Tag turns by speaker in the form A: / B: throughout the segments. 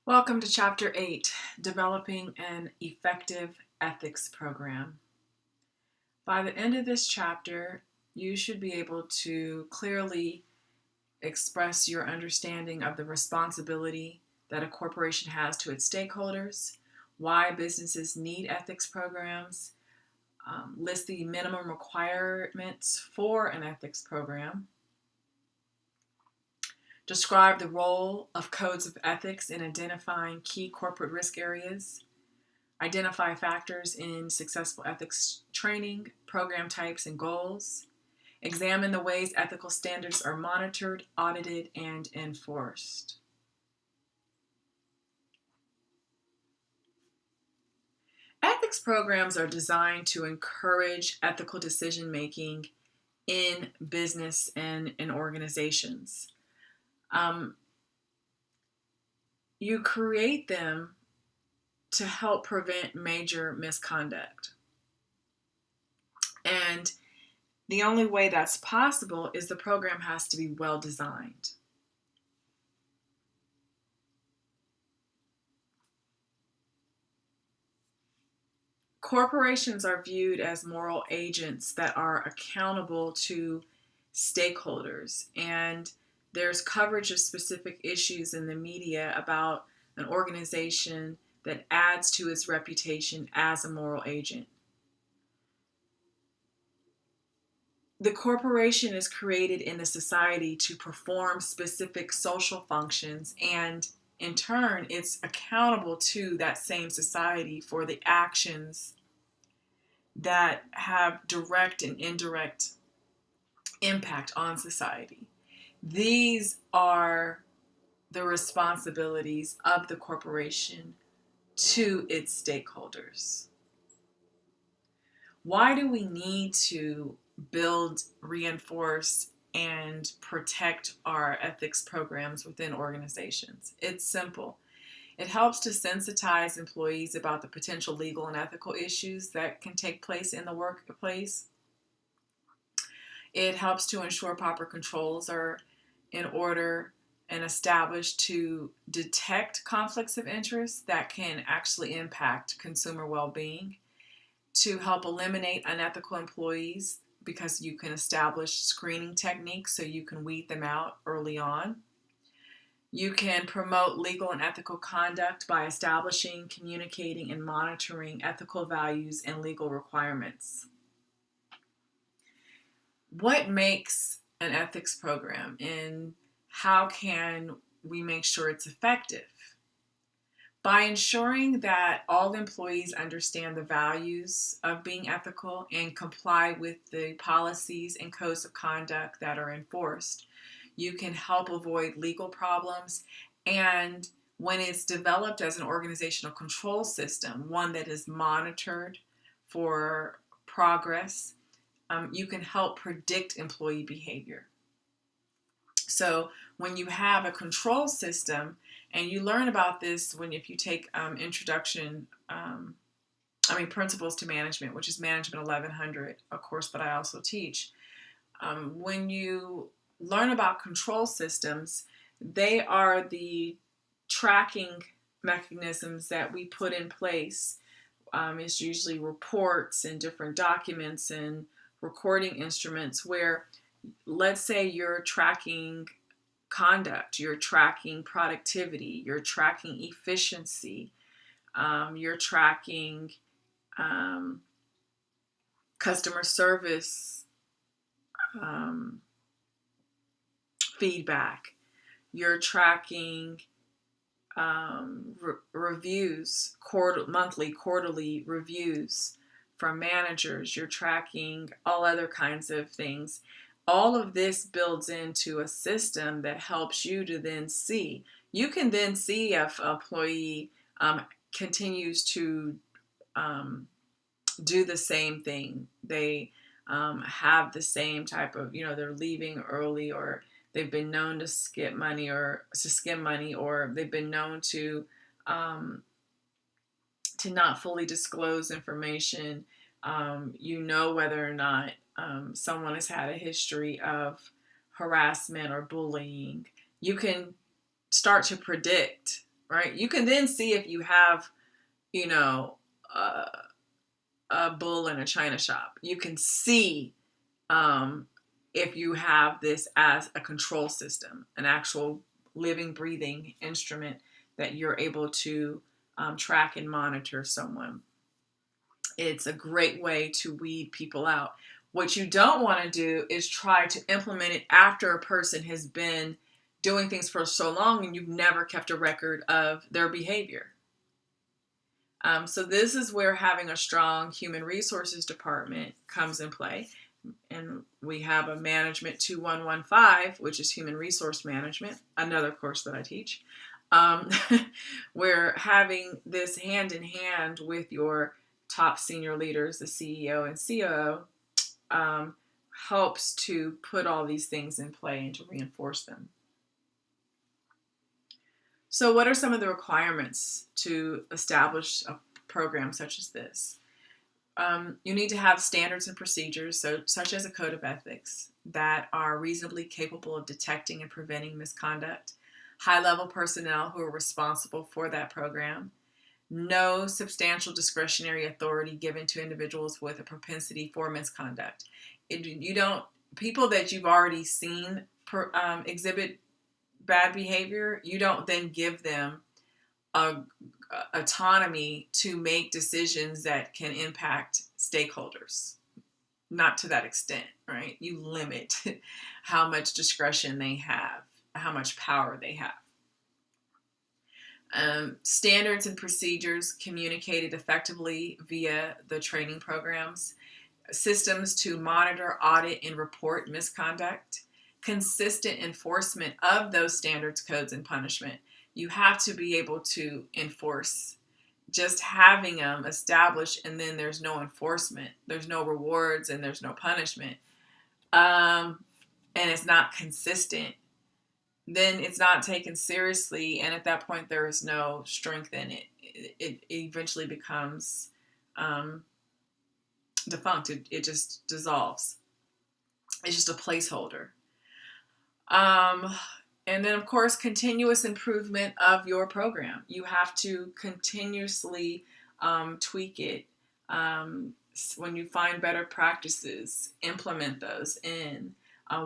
A: Welcome to Chapter 8, Developing an Effective Ethics Program. By the end of this chapter, you should be able to clearly express your understanding of the responsibility that a corporation has to its stakeholders, why businesses need ethics programs, list the minimum requirements for an ethics program, describe the role of codes of ethics in identifying key corporate risk areas, identify factors in successful ethics training, program types, and goals, examine the ways ethical standards are monitored, audited, and enforced. Ethics programs are designed to encourage ethical decision making in business and in organizations. You create them to help prevent major misconduct. And the only way that's possible is the program has to be well designed. Corporations are viewed as moral agents that are accountable to stakeholders, and there's coverage of specific issues in the media about an organization that adds to its reputation as a moral agent. The corporation is created in the society to perform specific social functions, and in turn, it's accountable to that same society for the actions that have direct and indirect impact on society. These are the responsibilities of the corporation to its stakeholders. Why do we need to build, reinforce, and protect our ethics programs within organizations? It's simple. It helps to sensitize employees about the potential legal and ethical issues that can take place in the workplace. It helps to ensure proper controls are in order and established to detect conflicts of interest that can actually impact consumer well-being, to help eliminate unethical employees because you can establish screening techniques so you can weed them out early on. You can promote legal and ethical conduct by establishing, communicating, and monitoring ethical values and legal requirements. What makes an ethics program, and how can we make sure it's effective? By ensuring that all employees understand the values of being ethical and comply with the policies and codes of conduct that are enforced, you can help avoid legal problems. And when it's developed as an organizational control system, one that is monitored for progress, you can help predict employee behavior. So when you have a control system, and you learn about this if you take Principles to Management, which is Management 1100, a course that I also teach. When you learn about control systems, they are the tracking mechanisms that we put in place. It's usually reports and different documents and recording instruments where, let's say, you're tracking conduct, you're tracking productivity, you're tracking efficiency, you're tracking customer service feedback, you're tracking reviews, monthly, quarterly reviews from managers, you're tracking all other kinds of things. All of this builds into a system that helps you to then see. You can then see if an employee continues to do the same thing. They have the same type of, they're leaving early, or they've been known to skim money, or they've been known to not fully disclose information. Whether or not someone has had a history of harassment or bullying. You can start to predict right? You can then see if you have, you know, a bull in a china shop. You can see if you have this as a control system, an actual living, breathing instrument that you're able to track and monitor someone. It's a great way to weed people out. What you don't want to do is try to implement it after a person has been doing things for so long and you've never kept a record of their behavior. So this is where having a strong human resources department comes in play. And we have a management 2115, which is human resource management, another course that I teach. We're having this hand in hand with your top senior leaders, the CEO and COO, helps to put all these things in play and to reinforce them. So what are some of the requirements to establish a program such as this? You need to have standards and procedures, such as a code of ethics, that are reasonably capable of detecting and preventing misconduct. High-level personnel who are responsible for that program. No substantial discretionary authority given to individuals with a propensity for misconduct. People that you've already seen exhibit bad behavior, you don't then give them autonomy to make decisions that can impact stakeholders. Not to that extent, right? You limit how much discretion they have, how much power they have. Standards and procedures communicated effectively via the training programs. Systems to monitor, audit, and report misconduct. Consistent enforcement of those standards, codes, and punishment. You have to be able to enforce. Just having them established and then there's no enforcement, there's no rewards and there's no punishment, and it's not consistent, then it's not taken seriously, and at that point there is no strength in it. It eventually becomes defunct. It just dissolves. It's just a placeholder. And then, of course, continuous improvement of your program. You have to continuously tweak it. When you find better practices, implement those in.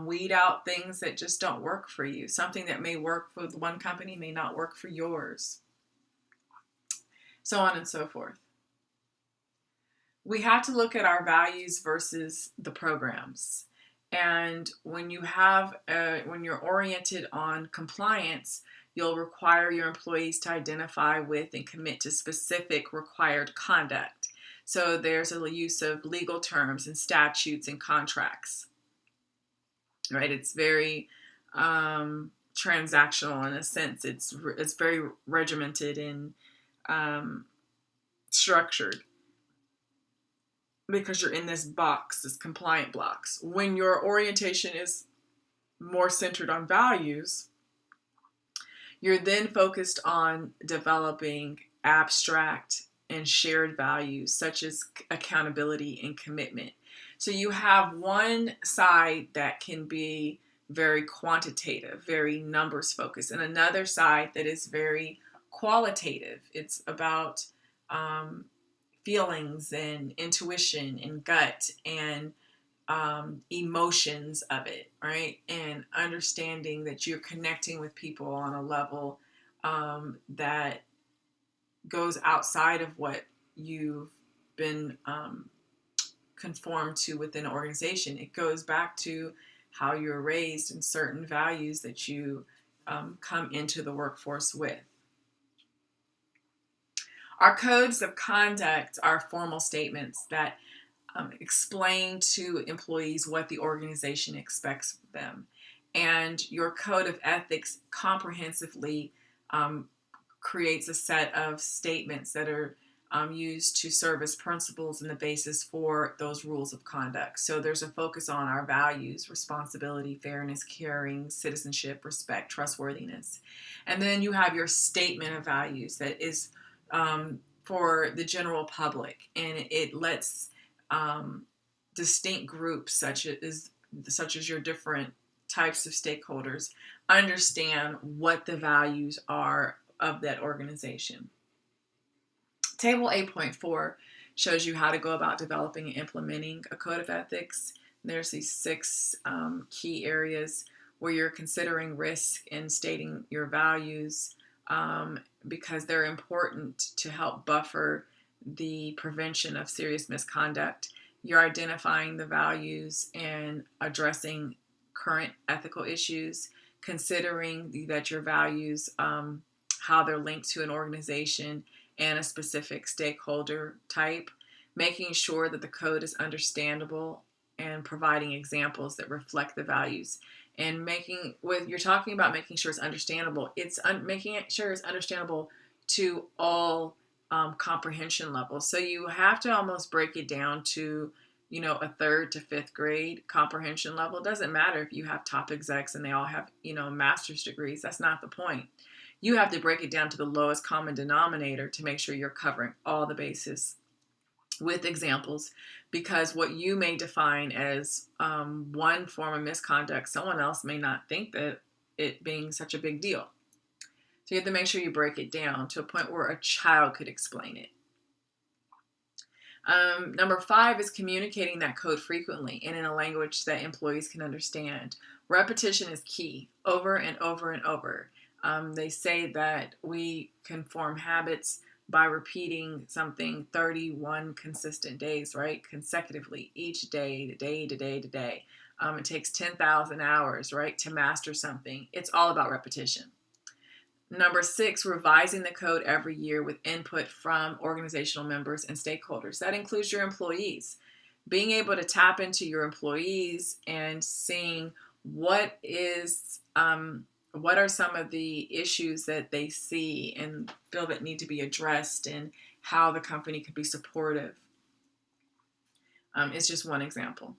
A: Weed out things that just don't work for you. Something that may work for one company may not work for yours. So on and so forth. We have to look at our values versus the programs. And when you're oriented on compliance, you'll require your employees to identify with and commit to specific required conduct. So there's a use of legal terms and statutes and contracts, right? It's very transactional in a sense. It's very regimented and structured, because you're in this box, this compliant box. When your orientation is more centered on values, you're then focused on developing abstract and shared values such as accountability and commitment. So you have one side that can be very quantitative, very numbers focused, and another side that is very qualitative. It's about feelings and intuition and gut and emotions of it, right? And understanding that you're connecting with people on a level that goes outside of what you've been conformed to within an organization. It goes back to how you're raised and certain values that you come into the workforce with. Our codes of conduct are formal statements that explain to employees what the organization expects of them. And your code of ethics comprehensively creates a set of statements that are used to serve as principles and the basis for those rules of conduct. So there's a focus on our values: responsibility, fairness, caring, citizenship, respect, trustworthiness. And then you have your statement of values that is for the general public, and it lets distinct groups such as your different types of stakeholders understand what the values are of that organization. Table 8.4 shows you how to go about developing and implementing a code of ethics. There's these 6 key areas where you're considering risk and stating your values, because they're important to help buffer the prevention of serious misconduct. You're identifying the values and addressing current ethical issues, considering that your values, how they're linked to an organization and a specific stakeholder type, making sure that the code is understandable and providing examples that reflect the values. And you're talking about making sure it's understandable, it's making sure it's understandable to all comprehension levels. So you have to almost break it down to, a 3rd to 5th grade comprehension level. It doesn't matter if you have top execs and they all have, master's degrees. That's not the point. You have to break it down to the lowest common denominator to make sure you're covering all the bases with examples, because what you may define as one form of misconduct, someone else may not think that it being such a big deal. So you have to make sure you break it down to a point where a child could explain it. Number 5 is communicating that code frequently and in a language that employees can understand. Repetition is key, over and over and over. They say that we can form habits by repeating something 31 consistent days, right? Consecutively, each day, to day to day to day. It takes 10,000 hours, right, to master something. It's all about repetition. Number 6, revising the code every year with input from organizational members and stakeholders. That includes your employees. Being able to tap into your employees and seeing what are some of the issues that they see and feel that need to be addressed, and how the company could be supportive. It's just one example.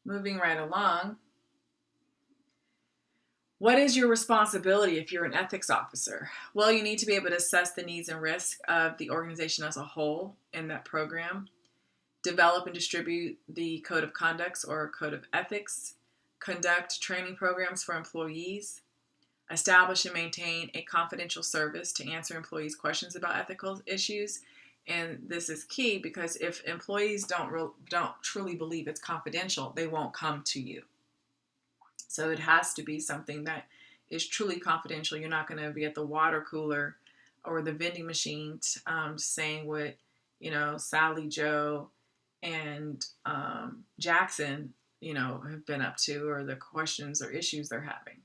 A: Moving right along. What is your responsibility if you're an ethics officer? Well, you need to be able to assess the needs and risks of the organization as a whole in that program. Develop and distribute the code of conducts or code of ethics. Conduct training programs for employees. Establish and maintain a confidential service to answer employees' questions about ethical issues. And this is key, because if employees don't truly believe it's confidential, they won't come to you. So it has to be something that is truly confidential. You're not going to be at the water cooler or the vending machine saying what, Sally, Joe, and Jackson, have been up to, or the questions or issues they're having.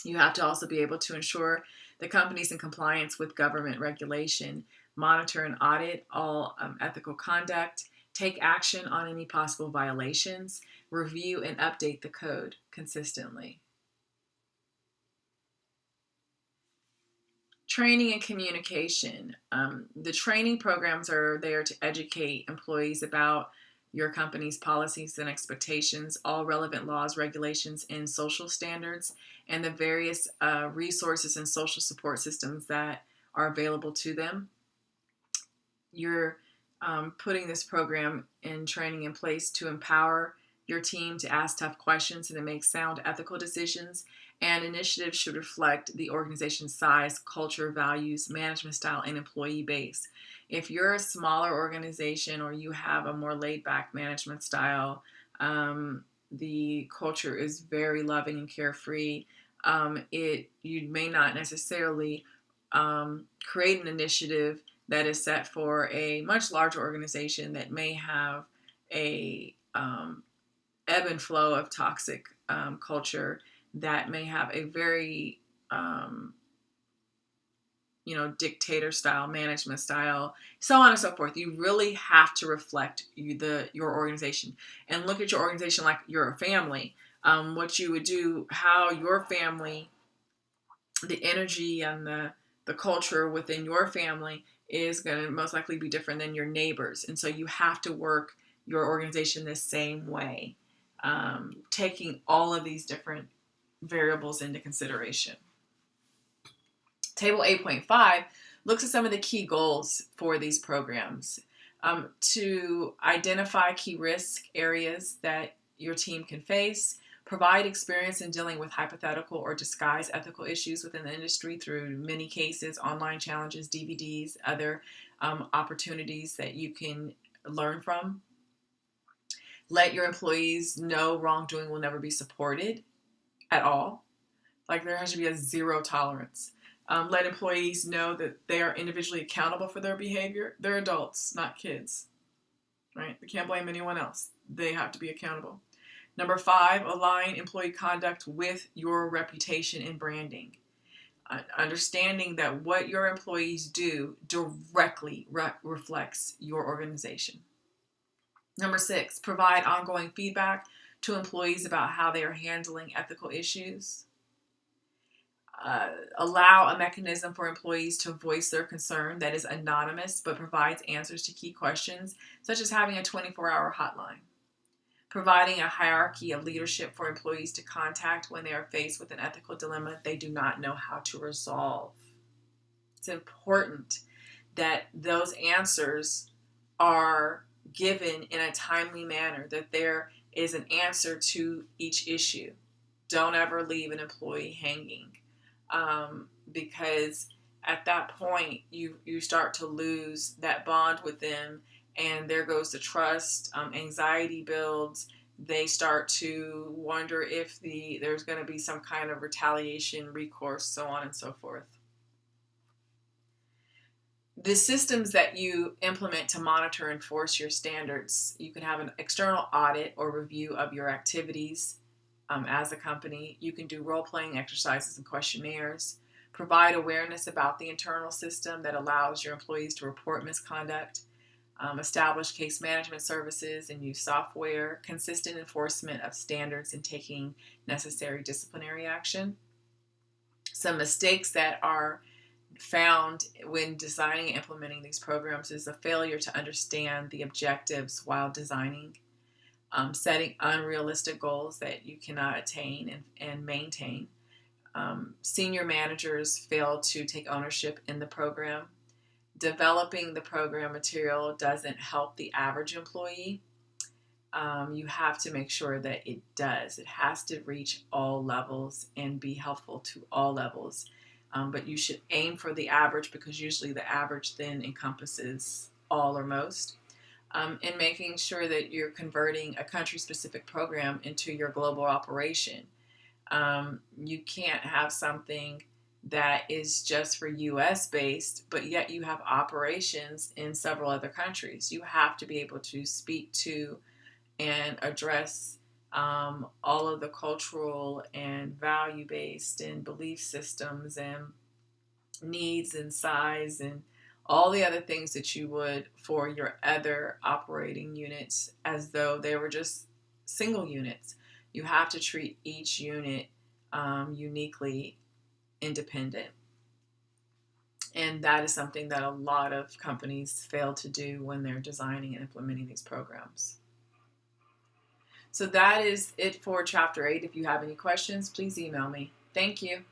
A: You have to also be able to ensure the company's in compliance with government regulation, monitor and audit all ethical conduct, take action on any possible violations, review and update the code consistently. Training and communication. The training programs are there to educate employees about your company's policies and expectations, all relevant laws, regulations, and social standards, and the various resources and social support systems that are available to them. You're putting this program and training in place to empower your team to ask tough questions and to make sound ethical decisions. And initiatives should reflect the organization's size, culture, values, management style, and employee base. If you're a smaller organization or you have a more laid-back management style, the culture is very loving and carefree. You may not necessarily create an initiative that is set for a much larger organization that may have a ebb and flow of toxic culture, that may have a very dictator style management style, so on and so forth. You really have to reflect your organization and look at your organization like you're a family. What you would do, how your family, the energy and the culture within your family is going to most likely be different than your neighbors. And so you have to work your organization the same way, taking all of these different variables into consideration. Table 8.5 looks at some of the key goals for these programs. To identify key risk areas that your team can face, Provide experience in dealing with hypothetical or disguised ethical issues within the industry through many cases, online challenges, DVDs, other opportunities that you can learn from. Let your employees know wrongdoing will never be supported at all. Like, there has to be a zero tolerance. Let employees know that they are individually accountable for their behavior. They're adults, not kids, right? They can't blame anyone else. They have to be accountable. Number 5, align employee conduct with your reputation and branding. Understanding that what your employees do directly reflects your organization. Number 6, provide ongoing feedback to employees about how they are handling ethical issues. Allow a mechanism for employees to voice their concern that is anonymous but provides answers to key questions, such as having a 24-hour hotline. Providing a hierarchy of leadership for employees to contact when they are faced with an ethical dilemma they do not know how to resolve. It's important that those answers are given in a timely manner, that there is an answer to each issue. Don't ever leave an employee hanging, because at that point you start to lose that bond with them, and there goes the trust. Anxiety builds. They start to wonder if there's going to be some kind of retaliation, recourse, so on and so forth. The systems that you implement to monitor and enforce your standards, you can have an external audit or review of your activities as a company. You can do role-playing exercises and questionnaires. Provide awareness about the internal system that allows your employees to report misconduct. Establish case management services and use software. Consistent enforcement of standards and taking necessary disciplinary action. Some mistakes that are found when designing and implementing these programs is a failure to understand the objectives while designing, setting unrealistic goals that you cannot attain and maintain. Senior managers fail to take ownership in the program. Developing the program material doesn't help the average employee. You have to make sure that it does. It has to reach all levels and be helpful to all levels. But you should aim for the average, because usually the average then encompasses all or most. And making sure that you're converting a country-specific program into your global operation. You can't have something that is just for US based, but yet you have operations in several other countries. You have to be able to speak to and address all of the cultural and value-based and belief systems and needs and size and all the other things that you would for your other operating units as though they were just single units. You have to treat each unit uniquely independent. And that is something that a lot of companies fail to do when they're designing and implementing these programs. So that is it for Chapter 8. If you have any questions, please email me. Thank you.